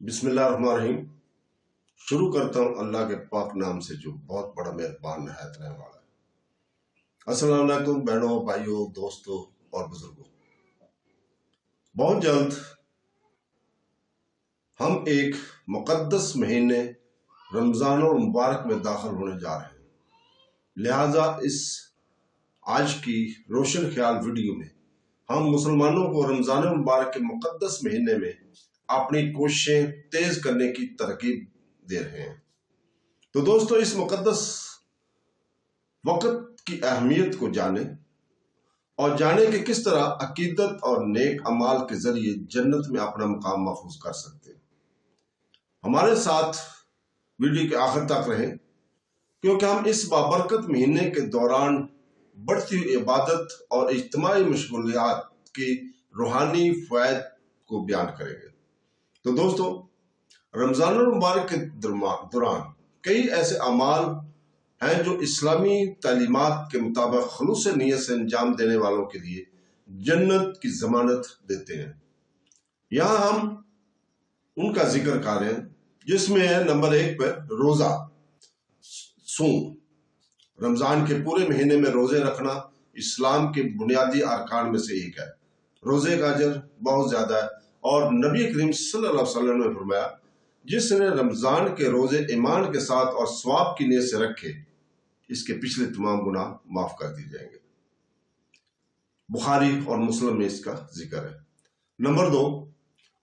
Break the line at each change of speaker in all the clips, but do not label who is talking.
بسم اللہ الرحمن الرحیم۔ شروع کرتا ہوں اللہ کے پاک نام سے جو بہت بڑا مہربان نہایت رحم والا ہے۔ السلام علیکم بہنوں، بھائیوں، دوستوں اور بزرگوں۔ بہت جلد ہم ایک مقدس مہینے رمضان المبارک میں داخل ہونے جا رہے ہیں، لہٰذا اس آج کی روشن خیال ویڈیو میں ہم مسلمانوں کو رمضان المبارک کے مقدس مہینے میں اپنی کوششیں تیز کرنے کی ترغیب دے رہے ہیں۔ تو دوستو، اس مقدس وقت کی اہمیت کو جانیں اور جانیں کہ کس طرح عقیدت اور نیک اعمال کے ذریعے جنت میں اپنا مقام محفوظ کر سکتے ہیں۔ ہمارے ساتھ ویڈیو کے آخر تک رہیں، کیونکہ ہم اس بابرکت مہینے کے دوران بڑھتی ہوئی عبادت اور اجتماعی مشغولیات کی روحانی فوائد کو بیان کریں گے۔ تو دوستو، رمضان المبارک کے دوران کئی ایسے اعمال ہیں جو اسلامی تعلیمات کے مطابق خلوص نیت سے انجام دینے والوں کے لیے جنت کی ضمانت دیتے ہیں۔ یہاں ہم ان کا ذکر کر رہے ہیں، جس میں ہے نمبر 1 پر روزہ سوم۔ رمضان کے پورے مہینے میں روزے رکھنا اسلام کے بنیادی ارکان میں سے ایک ہے۔ روزے کا اجر بہت زیادہ ہے، اور نبی کریم صلی اللہ علیہ وسلم نے فرمایا، جس نے رمضان کے روزے ایمان کے ساتھ اور ثواب کی نیت سے رکھے، اس کے پچھلے تمام گناہ معاف کر دیے جائیں گے۔ بخاری اور مسلم میں اس کا ذکر ہے۔ نمبر 2،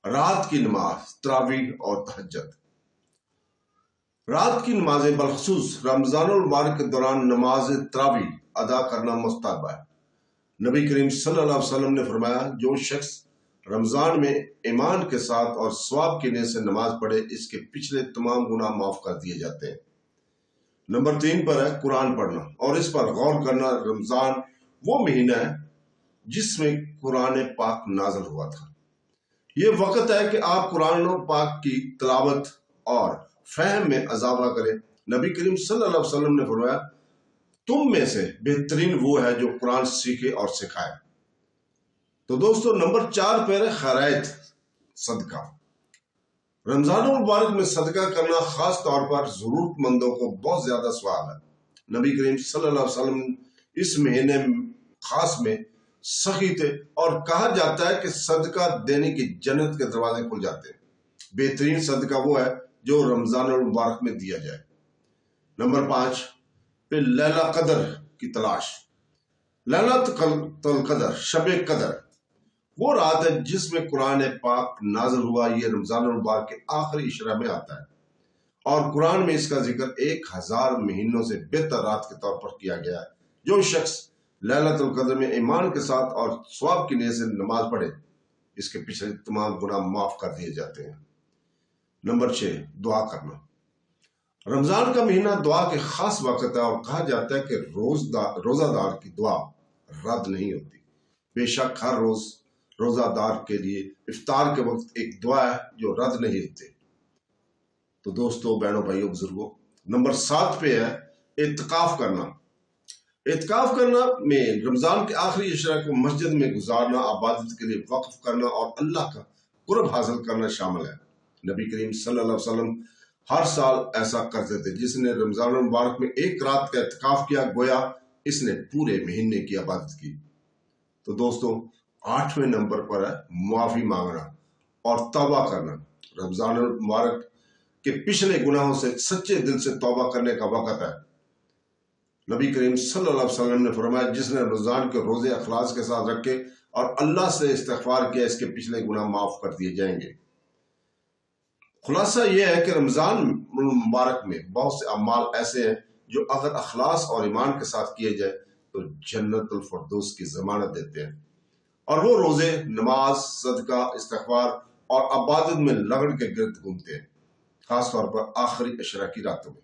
رات کی نماز، تراویح اور تہجد۔ رات کی نمازیں بالخصوص رمضان المبارک کے دوران نماز تراویح ادا کرنا مستحب ہے۔ نبی کریم صلی اللہ علیہ وسلم نے فرمایا، جو شخص رمضان میں ایمان کے ساتھ اور ثواب کی نیت سے نماز پڑھے، اس کے پچھلے تمام گناہ معاف کر دیے جاتے ہیں۔ نمبر 3 پر ہے قرآن پڑھنا اور اس پر غور کرنا۔ رمضان وہ مہینہ ہے جس میں قرآن پاک نازل ہوا تھا۔ یہ وقت ہے کہ آپ قرآن پاک کی تلاوت اور فہم میں اضافہ کریں۔ نبی کریم صلی اللہ علیہ وسلم نے فرمایا، تم میں سے بہترین وہ ہے جو قرآن سیکھے اور سکھائے۔ تو دوستو، نمبر 4 پر خیرات، صدقہ۔ رمضان المبارک میں صدقہ کرنا خاص طور پر ضرورت مندوں کو بہت زیادہ ثواب ہے۔ نبی کریم صلی اللہ علیہ وسلم اس مہینے خاص میں سخی تھے، اور کہا جاتا ہے کہ صدقہ دینے کی جنت کے دروازے کھل جاتے ہیں۔ بہترین صدقہ وہ ہے جو رمضان المبارک میں دیا جائے۔ نمبر 5 پہ لیلہ قدر کی تلاش۔ لیلۃ القدر، شب قدر، وہ رات ہے جس میں قرآن پاک نازل ہوا۔ یہ رمضان المبارک کے آخری عشرہ میں آتا ہے، اور قرآن میں اس کا ذکر 1000 مہینوں سے بہتر رات کے طور پر کیا گیا ہے۔ جو شخص لیلۃ القدر میں ایمان کے ساتھ اور ثواب کی نیت سے نماز پڑھے، اس کے پچھلے تمام گناہ معاف کر دیے جاتے ہیں۔ نمبر 6، دعا کرنا۔ رمضان کا مہینہ دعا کے خاص وقت ہے، اور کہا جاتا ہے کہ روزہ دار کی دعا رد نہیں ہوتی۔ بے شک ہر روز روزہ دار کے لیے افطار کے وقت ایک دعا ہے جو رد نہیں ہوتی۔ تو دوستو، بہنوں، بھائیوں، بزرگوں، نمبر 7 پہ ہے اعتکاف کرنا۔ اعتکاف کرنا میں رمضان کے آخری عشرہ کو مسجد میں گزارنا، عبادت کے لیے وقف کرنا اور اللہ کا قرب حاصل کرنا شامل ہے۔ نبی کریم صلی اللہ علیہ وسلم ہر سال ایسا کرتے تھے۔ جس نے رمضان المبارک میں ایک رات کا اعتکاف کیا، گویا اس نے پورے مہینے کی عبادت کی۔ تو دوستو، 8ویں نمبر پر ہے معافی مانگنا اور توبہ کرنا۔ رمضان المبارک کے پچھلے گناہوں سے سچے دل سے توبہ کرنے کا وقت ہے۔ نبی کریم صلی اللہ علیہ وسلم نے فرمایا، جس نے رمضان کے روزے اخلاص کے ساتھ رکھے اور اللہ سے استغفار کیا، اس کے پچھلے گناہ معاف کر دیے جائیں گے۔ خلاصہ یہ ہے کہ رمضان المبارک میں بہت سے اعمال ایسے ہیں جو اگر اخلاص اور ایمان کے ساتھ کیے جائے تو جنت الفردوس کی ضمانت دیتے ہیں، اور وہ روزے، نماز، صدقہ، استغفار اور عبادت میں لگڑ کے گرد گھومتے ہیں، خاص طور پر آخری عشرہ کی راتوں میں۔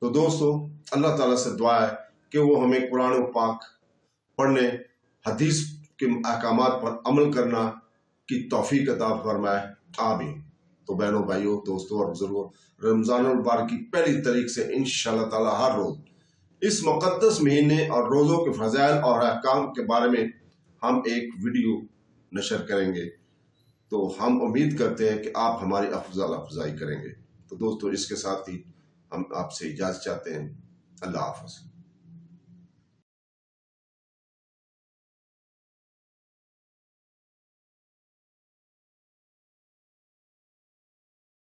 تو دوستو، اللہ تعالیٰ سے دعا ہے کہ وہ ہمیں قرآن پاک پڑھنے، حدیث کے احکامات پر عمل کرنا کی توفیق عطا فرمائے، آمین۔ تو بہنوں، بھائیوں، دوستوں اور بزرگوں، رمضان المبارک کی پہلی تاریخ سے انشاءاللہ تعالیٰ ہر روز اس مقدس مہینے اور روزوں کے فضائل اور احکام کے بارے میں ہم ایک ویڈیو نشر کریں گے۔ تو ہم امید کرتے ہیں کہ آپ ہماری افزائی کریں گے۔ تو دوستو، اس کے ساتھ ہی ہم آپ سے اجازت چاہتے ہیں۔ اللہ حافظ۔